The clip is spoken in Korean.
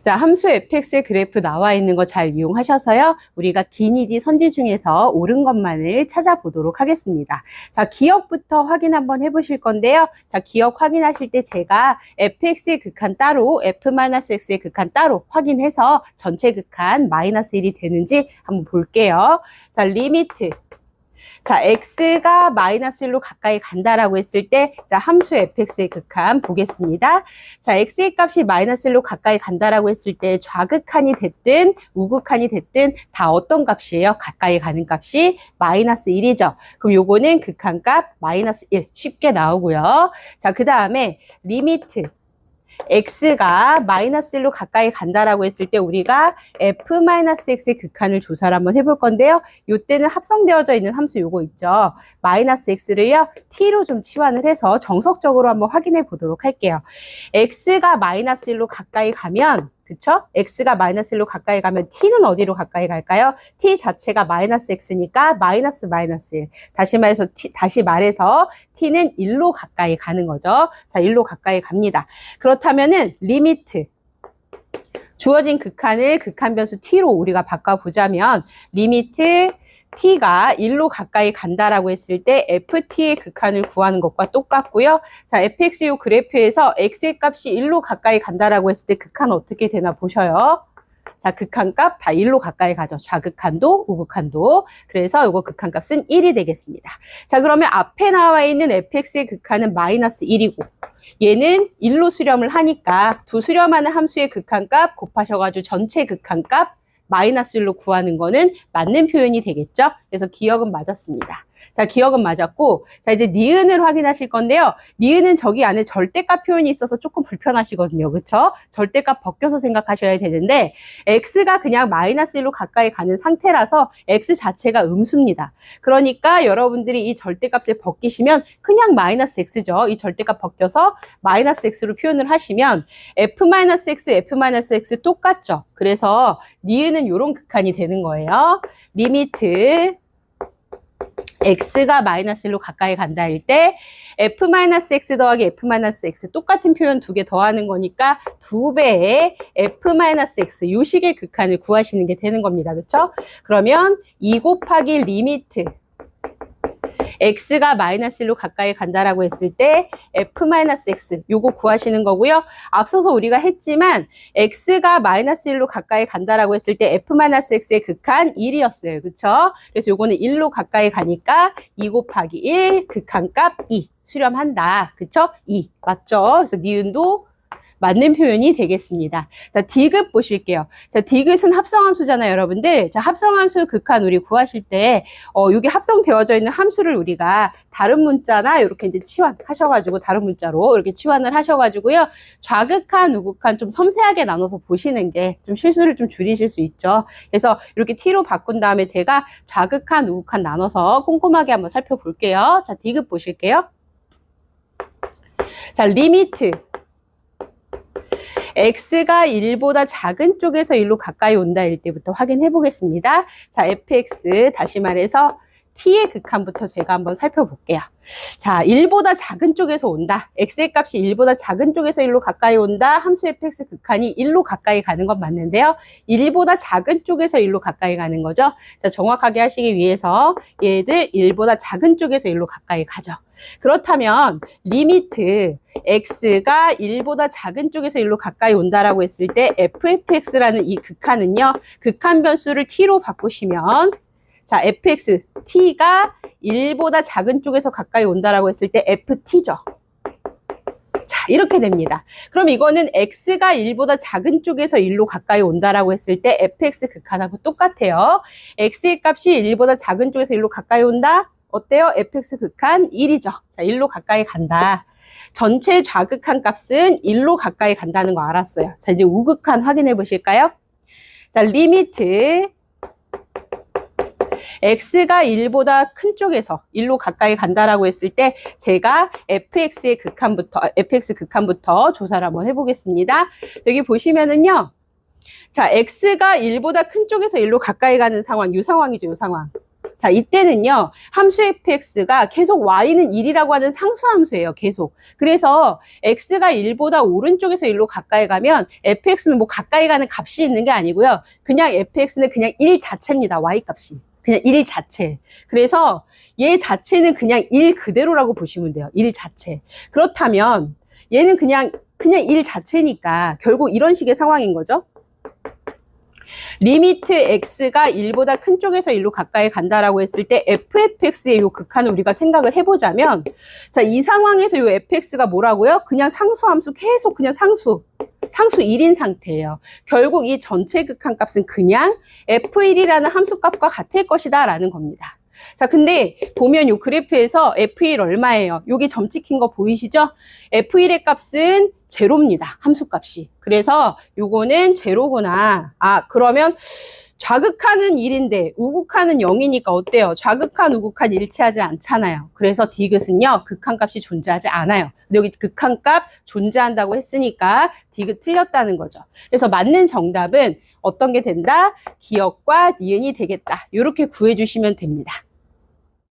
자, 함수 fx의 그래프 나와 있는 거 잘 이용하셔서요. 우리가 기니디 선지 중에서 옳은 것만을 찾아보도록 하겠습니다. 자, 기억부터 확인 한번 해보실 건데요. 자, 기억 확인하실 때 제가 fx의 극한 따로, f-x의 극한 따로 확인해서 전체 극한 마이너스 1이 되는지 한번 볼게요. 자, 리미트. 자, x가 마이너스 1로 가까이 간다라고 했을 때, 자, 함수 fx의 극한 보겠습니다. 자, x의 값이 마이너스 1로 가까이 간다라고 했을 때 좌극한이 됐든 우극한이 됐든 다 어떤 값이에요? 가까이 가는 값이 마이너스 1이죠. 그럼 요거는 극한값 마이너스 1 쉽게 나오고요. 자, 그 다음에 리미트. x가 마이너스 1로 가까이 간다라고 했을 때 우리가 f-x의 극한을 조사를 한번 해볼 건데요. 이때는 합성되어져 있는 함수 요거 있죠. 마이너스 x를요, t로 좀 치환을 해서 정석적으로 한번 확인해 보도록 할게요. x가 마이너스 1로 가까이 가면 그쵸? x가 마이너스 1로 가까이 가면 t는 어디로 가까이 갈까요? t 자체가 마이너스 x니까 마이너스 1. 다시 말해서 t는 1로 가까이 가는 거죠. 자, 1로 가까이 갑니다. 그렇다면은 리미트. 주어진 극한을 극한 변수 t로 우리가 바꿔보자면 리미트 t가 1로 가까이 간다라고 했을 때 ft의 극한을 구하는 것과 똑같고요. 자, fx 요 그래프에서 x의 값이 1로 가까이 간다라고 했을 때 극한 어떻게 되나 보셔요. 자, 극한값 다 1로 가까이 가죠. 좌극한도, 우극한도. 그래서 요거 극한값은 1이 되겠습니다. 자, 그러면 앞에 나와 있는 fx의 극한은 마이너스 1이고 얘는 1로 수렴을 하니까 두 수렴하는 함수의 극한값 곱하셔가지고 전체 극한값 마이너스 1로 구하는 거는 맞는 표현이 되겠죠? 그래서 기억은 맞았습니다. 자, 기억은 맞았고, 자, 이제 니은을 확인하실 건데요. 니은은 저기 안에 절대값 표현이 있어서 조금 불편하시거든요. 그쵸? 절대값 벗겨서 생각하셔야 되는데, x가 그냥 마이너스 1로 가까이 가는 상태라서 x 자체가 음수입니다. 그러니까 여러분들이 이 절대값을 벗기시면 그냥 마이너스 x죠. 이 절대값 벗겨서 마이너스 x로 표현을 하시면 f-x, f-x 똑같죠. 그래서 니은은 이런 극한이 되는 거예요. 리미트 x가 마이너스 1로 가까이 간다 할 때 f-x 더하기 f-x 똑같은 표현 두 개 더하는 거니까 2배의 f-x 요 식의 극한을 구하시는 게 되는 겁니다. 그렇죠? 그러면 2 곱하기 리미트 x가 마이너스 1로 가까이 간다라고 했을 때 f-x 요거 구하시는 거고요. 앞서서 우리가 했지만 x가 마이너스 1로 가까이 간다라고 했을 때 f-x의 극한 1이었어요. 그쵸? 그래서 요거는 1로 가까이 가니까 2 곱하기 1 극한값 2 수렴한다. 그쵸? 2 맞죠? 그래서 니은도 맞는 표현이 되겠습니다. 자, 디귿 보실게요. 자, 디귿은 합성함수잖아요, 여러분들. 자, 합성함수 극한 우리 구하실 때, 여기 합성되어져 있는 함수를 우리가 다른 문자나 이렇게 이제 치환하셔가지고, 다른 문자로 이렇게 치환을 하셔가지고요. 좌극한, 우극한 좀 섬세하게 나눠서 보시는 게 좀 실수를 좀 줄이실 수 있죠. 그래서 이렇게 t로 바꾼 다음에 제가 좌극한, 우극한 나눠서 꼼꼼하게 한번 살펴볼게요. 자, 디귿 보실게요. 자, 리미트. x가 1보다 작은 쪽에서 1로 가까이 온다 일 때부터 확인해 보겠습니다. 자, fx 다시 말해서 t의 극한부터 제가 한번 살펴볼게요. 자, 1보다 작은 쪽에서 온다. x의 값이 1보다 작은 쪽에서 1로 가까이 온다. 함수 fx 극한이 1로 가까이 가는 건 맞는데요. 1보다 작은 쪽에서 1로 가까이 가는 거죠. 자, 정확하게 하시기 위해서 얘들 1보다 작은 쪽에서 1로 가까이 가죠. 그렇다면 리미트 x가 1보다 작은 쪽에서 1로 가까이 온다라고 했을 때 fx라는 이 극한은요. 극한 변수를 t로 바꾸시면 자, fx, t가 1보다 작은 쪽에서 가까이 온다라고 했을 때 ft죠. 자, 이렇게 됩니다. 그럼 이거는 x가 1보다 작은 쪽에서 1로 가까이 온다라고 했을 때 fx 극한하고 똑같아요. x의 값이 1보다 작은 쪽에서 1로 가까이 온다? 어때요? fx 극한 1이죠. 자, 1로 가까이 간다. 전체 좌극한 값은 1로 가까이 간다는 거 알았어요. 자, 이제 우극한 확인해 보실까요? 자, 리미트 x가 1보다 큰 쪽에서 1로 가까이 간다라고 했을 때 제가 fx 극한부터 조사를 한번 해보겠습니다. 여기 보시면은요. 자, x가 1보다 큰 쪽에서 1로 가까이 가는 상황, 이 상황이죠, 이 상황. 자, 이때는요, 함수 fx가 계속 y는 1이라고 하는 상수함수예요, 계속. 그래서 x가 1보다 오른쪽에서 1로 가까이 가면 fx는 뭐 가까이 가는 값이 있는 게 아니고요. 그냥 fx는 그냥 1 자체입니다, y 값이. 그냥 1 자체. 그래서 얘 자체는 그냥 1 그대로라고 보시면 돼요, 1 자체. 그렇다면 얘는 그냥 1 자체니까 결국 이런 식의 상황인 거죠. 리미트 x가 1보다 큰 쪽에서 1로 가까이 간다라고 했을 때 fx의 요 극한을 우리가 생각을 해보자면, 자, 이 상황에서 요 fx가 뭐라고요? 그냥 상수함수, 계속 그냥 상수 1인 상태예요. 결국 이 전체 극한 값은 그냥 f1이라는 함수 값과 같을 것이다 라는 겁니다. 자, 근데 보면 요 그래프에서 f1 얼마예요? 여기 점 찍힌 거 보이시죠? f1의 값은 제로입니다, 함수값이. 그래서 요거는 제로구나. 아, 그러면 좌극한은 1인데 우극한은 0이니까 어때요? 좌극한, 우극한 일치하지 않잖아요. 그래서 디귿은요, 극한값이 존재하지 않아요. 근데 여기 극한값 존재한다고 했으니까 디귿 틀렸다는 거죠. 그래서 맞는 정답은 어떤 게 된다? 기역과 니은이 되겠다. 이렇게 구해주시면 됩니다.